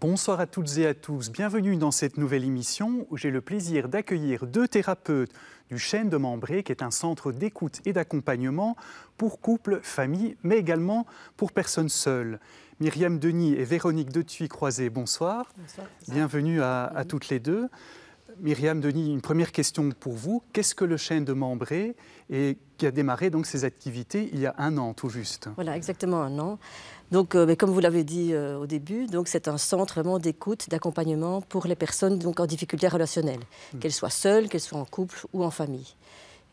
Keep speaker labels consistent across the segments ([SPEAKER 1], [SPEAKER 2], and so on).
[SPEAKER 1] Bonsoir à toutes et à tous. Bienvenue dans cette nouvelle émission où j'ai le plaisir d'accueillir deux thérapeutes du Chêne de Membré, qui est un centre d'écoute et d'accompagnement pour couples, familles, mais également pour personnes seules. Myriam Denis et Véronique de Thuy-Croiset, bonsoir.
[SPEAKER 2] Bonsoir.
[SPEAKER 1] Bienvenue à toutes les deux. Myriam Denis, une première question pour vous. Qu'est-ce que le Chêne de Membré et qui a démarré donc ses activités il y a un an tout juste?
[SPEAKER 2] Voilà, exactement un an. Donc, comme vous l'avez dit au début, c'est un centre vraiment d'écoute, d'accompagnement pour les personnes donc, en difficulté relationnelle, qu'elles soient seules, qu'elles soient en couple ou en famille.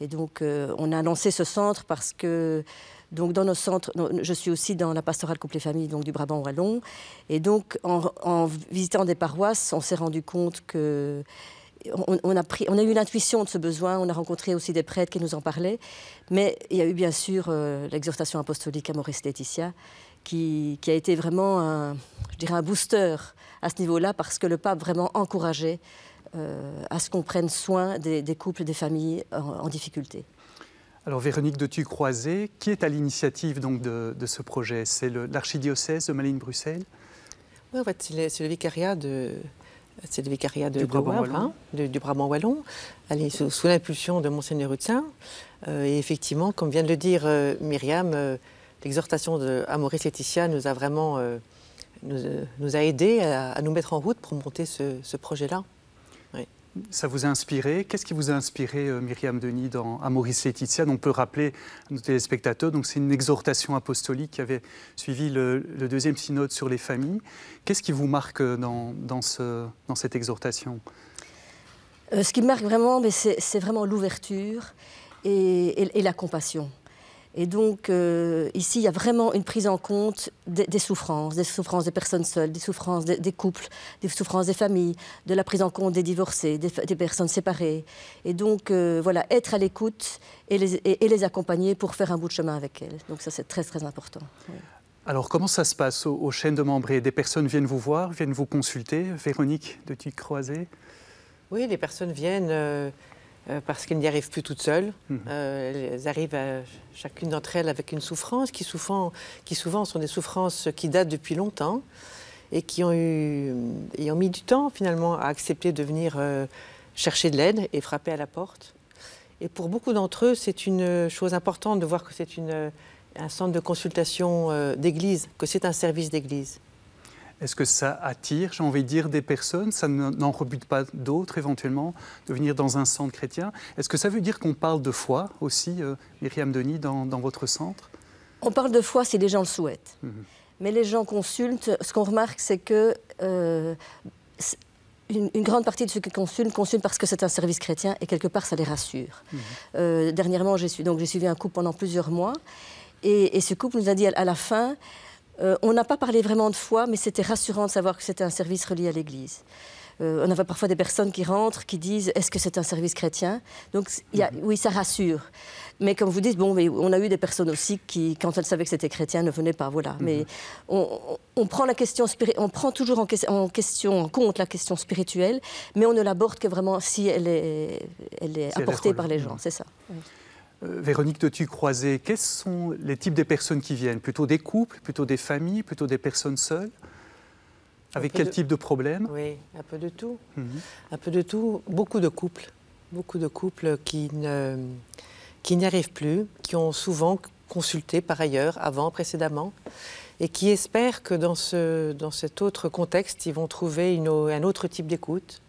[SPEAKER 2] Et donc, on a lancé ce centre parce que donc, dans nos centres, je suis aussi dans la pastorale couple et famille donc, du Brabant wallon. Et donc, en visitant des paroisses, on s'est rendu compte que on a eu l'intuition de ce besoin, on a rencontré aussi des prêtres qui nous en parlaient, mais il y a eu bien sûr l'exhortation apostolique Amoris Laetitia qui a été vraiment un booster à ce niveau-là parce que le pape vraiment encourageait à ce qu'on prenne soin des couples, des familles en difficulté.
[SPEAKER 1] Alors Véronique de Thuy-Croiset, qui est à l'initiative donc de ce projet? C'est l'archidiocèse de Malines-Bruxelles? Oui,
[SPEAKER 3] en fait, c'est le vicariat de... C'est le vicariat
[SPEAKER 1] du Brabant wallon,
[SPEAKER 3] du Brabant wallon, sous l'impulsion de Monseigneur Hutsin. Et effectivement, comme vient de le dire Myriam, l'exhortation de Amoris Laetitia nous a vraiment nous a aidés à nous mettre en route pour monter ce projet-là. Oui.
[SPEAKER 1] Ça vous a inspiré? Qu'est-ce qui vous a inspiré, Myriam Denis, dans Amoris Laetitia? On peut rappeler à nos téléspectateurs, c'est une exhortation apostolique qui avait suivi le deuxième synode sur les familles. Qu'est-ce qui vous marque dans cette exhortation?
[SPEAKER 2] Ce qui me marque vraiment, c'est vraiment l'ouverture et la compassion. Et donc, ici, il y a vraiment une prise en compte des souffrances des personnes seules, des souffrances des couples, des souffrances des familles, de la prise en compte des divorcés, des personnes séparées. Et donc, voilà, être à l'écoute et les accompagner pour faire un bout de chemin avec elles. Donc ça, c'est très, très important. Oui.
[SPEAKER 1] Alors, comment ça se passe au Chêne de Membré? Des personnes viennent vous voir, viennent vous consulter? Véronique de Thuy-Croiset?
[SPEAKER 3] Oui, les personnes viennent... parce qu'elles n'y arrivent plus toutes seules. Elles arrivent chacune d'entre elles avec une souffrance qui souvent sont des souffrances qui datent depuis longtemps et qui ont mis du temps finalement à accepter de venir chercher de l'aide et frapper à la porte. Et pour beaucoup d'entre eux, c'est une chose importante de voir que c'est un centre de consultation d'église, que c'est un service d'église.
[SPEAKER 1] Est-ce que ça attire, j'ai envie de dire, des personnes? Ça n'en rebute pas d'autres, éventuellement, de venir dans un centre chrétien? Est-ce que ça veut dire qu'on parle de foi aussi, Myriam Denis, dans votre centre? On
[SPEAKER 2] parle de foi si les gens le souhaitent. Mais les gens consultent. Ce qu'on remarque, c'est que une grande partie de ceux qui consultent parce que c'est un service chrétien et quelque part, ça les rassure. Dernièrement, j'ai suivi un couple pendant plusieurs mois et ce couple nous a dit à la fin... on n'a pas parlé vraiment de foi, mais c'était rassurant de savoir que c'était un service relié à l'Église. On avait parfois des personnes qui rentrent, qui disent « est-ce que c'est un service chrétien ?» Donc oui, ça rassure. Mais comme vous dites, mais on a eu des personnes aussi qui, quand elles savaient que c'était chrétien, ne venaient pas. Voilà. Mais on prend toujours en compte la question spirituelle, mais on ne l'aborde que vraiment si elle est apportée par les gens. C'est ça. Oui.
[SPEAKER 1] Véronique de Thuy-Croiset, quels sont les types de personnes qui viennent? Plutôt des couples, plutôt des familles, plutôt des personnes seules? Avec quel type de problème?
[SPEAKER 3] Oui, un peu de tout. Un peu de tout. Beaucoup de couples qui n'y arrivent plus, qui ont souvent consulté par ailleurs, précédemment, et qui espèrent que dans cet autre contexte, ils vont trouver un autre type d'écoute.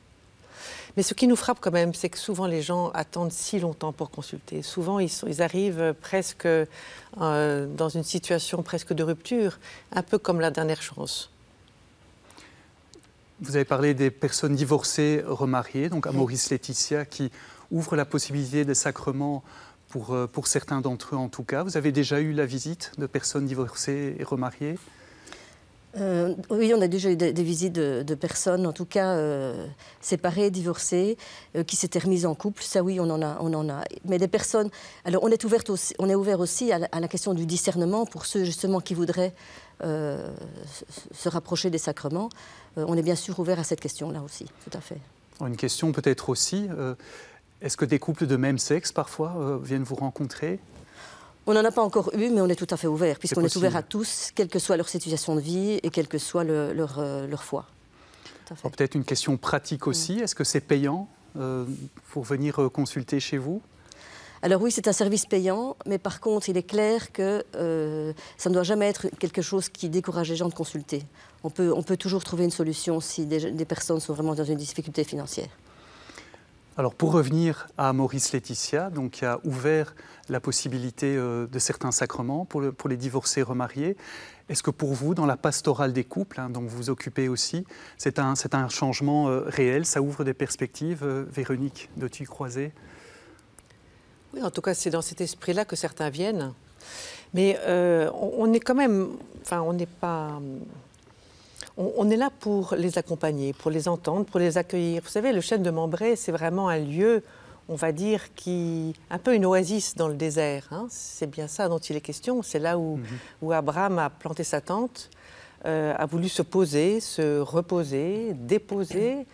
[SPEAKER 3] Mais ce qui nous frappe quand même, c'est que souvent les gens attendent si longtemps pour consulter. Souvent, ils arrivent presque dans une situation presque de rupture, un peu comme la dernière chance.
[SPEAKER 1] Vous avez parlé des personnes divorcées remariées, donc Amoris Laetitia, qui ouvre la possibilité des sacrements pour certains d'entre eux en tout cas. Vous avez déjà eu la visite de personnes divorcées et remariées?
[SPEAKER 2] Oui, on a déjà eu des visites de personnes, en tout cas séparées, divorcées, qui s'étaient remises en couple. Ça, oui, on en a. Mais des personnes. Alors, on est ouvert aussi à la question du discernement pour ceux justement qui voudraient se rapprocher des sacrements. On est bien sûr ouvert à cette question-là aussi, tout à fait.
[SPEAKER 1] Une question peut-être aussi. Est-ce que des couples de même sexe parfois viennent vous rencontrer?
[SPEAKER 2] On n'en a pas encore eu, mais on est tout à fait ouvert, puisqu'on est ouvert à tous, quelle que soit leur situation de vie et quelle que soit leur foi. tout à fait.
[SPEAKER 1] Peut-être une question pratique aussi, est-ce que c'est payant pour venir consulter chez vous?
[SPEAKER 2] Alors oui, c'est un service payant, mais par contre, il est clair que ça ne doit jamais être quelque chose qui décourage les gens de consulter. On peut toujours trouver une solution si des personnes sont vraiment dans une difficulté financière.
[SPEAKER 1] Alors pour revenir à Maurice Laetitia, donc qui a ouvert la possibilité de certains sacrements pour les divorcés remariés, est-ce que pour vous, dans la pastorale des couples, dont vous vous occupez aussi, c'est un changement réel, ça ouvre des perspectives, Véronique de Thuy-Croiset?
[SPEAKER 3] Oui, en tout cas, c'est dans cet esprit-là que certains viennent. Mais on est quand même... Enfin, on n'est pas... On est là pour les accompagner, pour les entendre, pour les accueillir. Vous savez, le chêne de Membré, c'est vraiment un lieu, on va dire, un peu une oasis dans le désert. Hein. C'est bien ça dont il est question. C'est là où Abraham a planté sa tente, a voulu se poser, se reposer, déposer,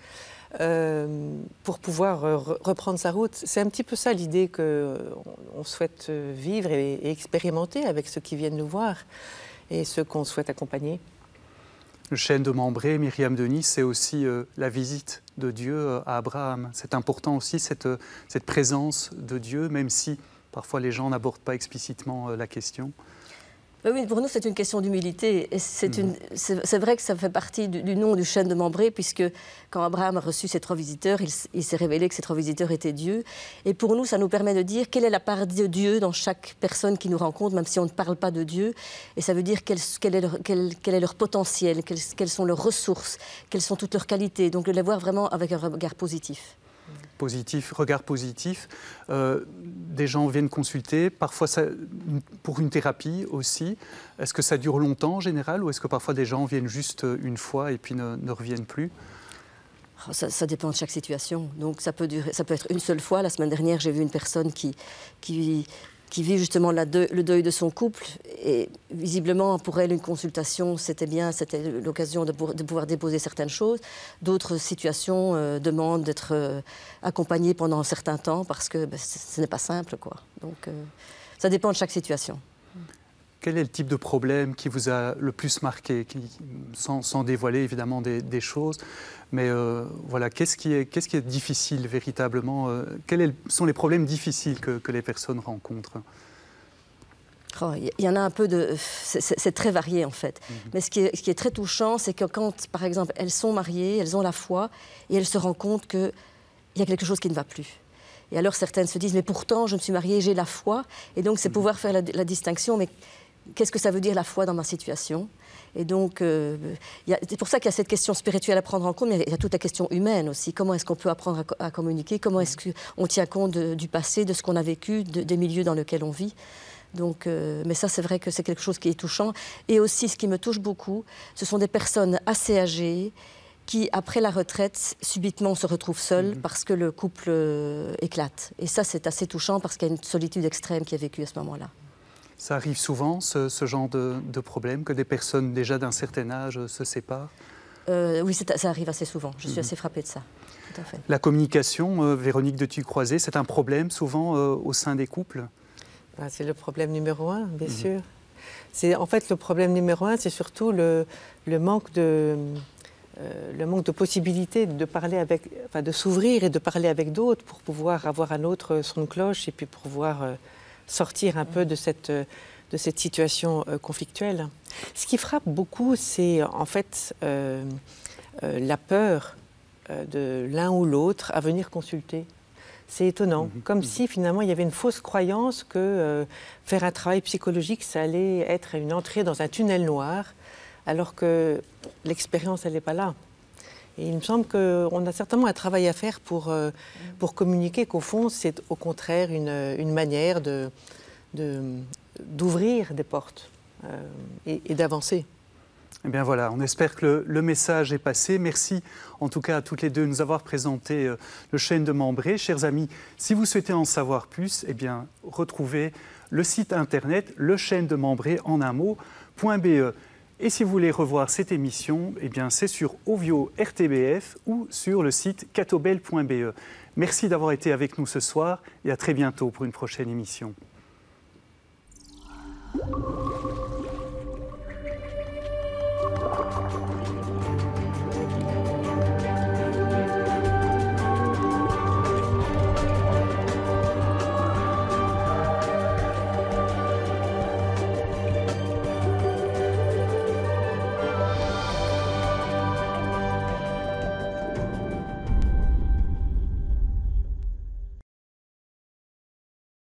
[SPEAKER 3] pour pouvoir reprendre sa route. C'est un petit peu ça l'idée qu'on souhaite vivre et expérimenter avec ceux qui viennent nous voir et ceux qu'on souhaite accompagner.
[SPEAKER 1] Le chêne de Membré, Myriam Denis, c'est aussi la visite de Dieu à Abraham. C'est important aussi cette présence de Dieu, même si parfois les gens n'abordent pas explicitement la question.
[SPEAKER 2] Oui, pour nous, c'est une question d'humilité. C'est vrai que ça fait partie du nom du chêne de Membré, puisque quand Abraham a reçu ses 3 visiteurs, il s'est révélé que ces 3 visiteurs étaient Dieu. Et pour nous, ça nous permet de dire quelle est la part de Dieu dans chaque personne qui nous rencontre, même si on ne parle pas de Dieu. Et ça veut dire quel est leur potentiel, quelles sont leurs ressources, quelles sont toutes leurs qualités. Donc de les voir vraiment avec un regard positif.
[SPEAKER 1] Positif, regard positif. Des gens viennent consulter, parfois pour une thérapie aussi. Est-ce que ça dure longtemps en général ou est-ce que parfois des gens viennent juste une fois et puis ne reviennent plus?
[SPEAKER 2] Ça dépend de chaque situation. Donc ça peut être une seule fois. La semaine dernière, j'ai vu une personne qui vit justement le deuil de son couple. Et visiblement, pour elle, une consultation, c'était bien, c'était l'occasion de pouvoir déposer certaines choses. D'autres situations demandent d'être accompagnées pendant un certain temps parce que ce n'est pas simple, quoi. Donc ça dépend de chaque situation.
[SPEAKER 1] Quel est le type de problème qui vous a le plus marqué, sans dévoiler évidemment des choses, mais voilà, qu'est-ce qui est difficile véritablement? Quels sont les problèmes difficiles que les personnes rencontrent?
[SPEAKER 2] Il y en a un peu de... C'est très varié en fait. Mais ce qui est très touchant, c'est que quand, par exemple, elles sont mariées, elles ont la foi, et elles se rendent compte qu'il y a quelque chose qui ne va plus. Et alors certaines se disent, mais pourtant je me suis mariée, j'ai la foi. Et donc c'est pouvoir faire la distinction, mais qu'est-ce que ça veut dire la foi dans ma situation? Et donc, c'est pour ça qu'il y a cette question spirituelle à prendre en compte, mais il y a toute la question humaine aussi. Comment est-ce qu'on peut apprendre à communiquer? Comment est-ce qu'on tient compte du passé, de ce qu'on a vécu, des milieux dans lesquels on vit? Donc, mais ça, c'est vrai que c'est quelque chose qui est touchant. Et aussi, ce qui me touche beaucoup, ce sont des personnes assez âgées qui, après la retraite, subitement se retrouvent seules parce que le couple éclate. Et ça, c'est assez touchant parce qu'il y a une solitude extrême qui est vécue à ce moment-là. Ça
[SPEAKER 1] arrive souvent, ce genre de problème, que des personnes déjà d'un certain âge se séparent?
[SPEAKER 2] Oui, ça arrive assez souvent. Je suis assez frappée de ça. Tout à fait.
[SPEAKER 1] La communication, Véronique de Thuy-Croiset, c'est un problème souvent au sein des couples?
[SPEAKER 3] C'est le problème numéro 1, bien sûr. En fait, le problème numéro 1, c'est surtout le manque de possibilité de parler de s'ouvrir et de parler avec d'autres pour pouvoir avoir un autre son de cloche et puis pour pouvoir sortir un peu de cette situation conflictuelle. Ce qui frappe beaucoup, c'est en fait la peur de l'un ou l'autre à venir consulter. C'est étonnant, comme si finalement il y avait une fausse croyance que faire un travail psychologique, ça allait être une entrée dans un tunnel noir, alors que l'expérience, elle n'est pas là. Et il me semble qu'on a certainement un travail à faire pour communiquer, qu'au fond, c'est au contraire une manière d'ouvrir des portes et d'avancer.
[SPEAKER 1] Eh bien voilà, on espère que le message est passé. Merci en tout cas à toutes les deux de nous avoir présenté le chêne de Membré. Chers amis, si vous souhaitez en savoir plus, eh bien retrouvez le site internet lechêne-de-membré en un mot.be. Et si vous voulez revoir cette émission, eh bien c'est sur Ovio RTBF ou sur le site catobel.be. Merci d'avoir été avec nous ce soir et à très bientôt pour une prochaine émission.